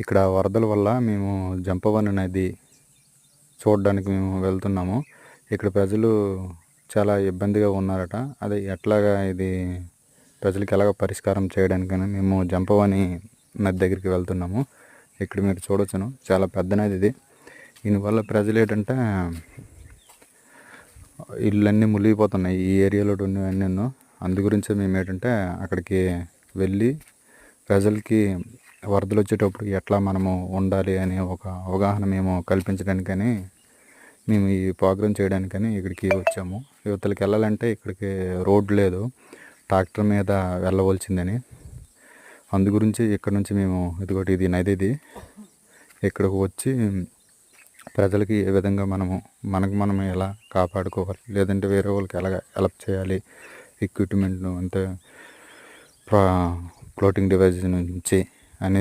ఇక్కడ వరదల వల్ల మేము జంపవని నది చూడడానికి మేము వెళ్తున్నాము. ఇక్కడ ప్రజలు చాలా ఇబ్బందిగా ఉన్నారట. అది ఎట్లాగా ఇది ప్రజలకి ఎలాగ పరిష్కారం చేయడానికని మేము జంపవని నది దగ్గరికి వెళ్తున్నాము. ఇక్కడ మీరు చూడొచ్చును, చాలా పెద్ద నది ఇది. దీనివల్ల ప్రజలు ఏంటంటే ఇళ్ళన్నీ మునిగిపోతున్నాయి ఈ ఏరియాలో ఉన్నవన్నీ. అందు గురించే మేము ఏంటంటే అక్కడికి వెళ్ళి ప్రజలకి వరదలు వచ్చేటప్పుడు ఎట్లా మనము ఉండాలి అనే ఒక అవగాహన మేము కల్పించడానికని మేము ఈ ప్రోగ్రాం చేయడానికని ఇక్కడికి వచ్చాము. యువతలకి వెళ్ళాలంటే ఇక్కడికి రోడ్ లేదు, ట్రాక్టర్ మీద వెళ్ళవలసిందని. అందు గురించి ఇక్కడ నుంచి మేము ఇది నదిది ఇక్కడికి వచ్చి ప్రజలకి ఏ విధంగా మనకు మనం ఎలా కాపాడుకోవాలి, లేదంటే వేరే వాళ్ళకి ఎలాగ హెల్ప్ చేయాలి, ఎక్విప్మెంట్ అంతే ఫ్లోటింగ్ డివైస్ నుంచి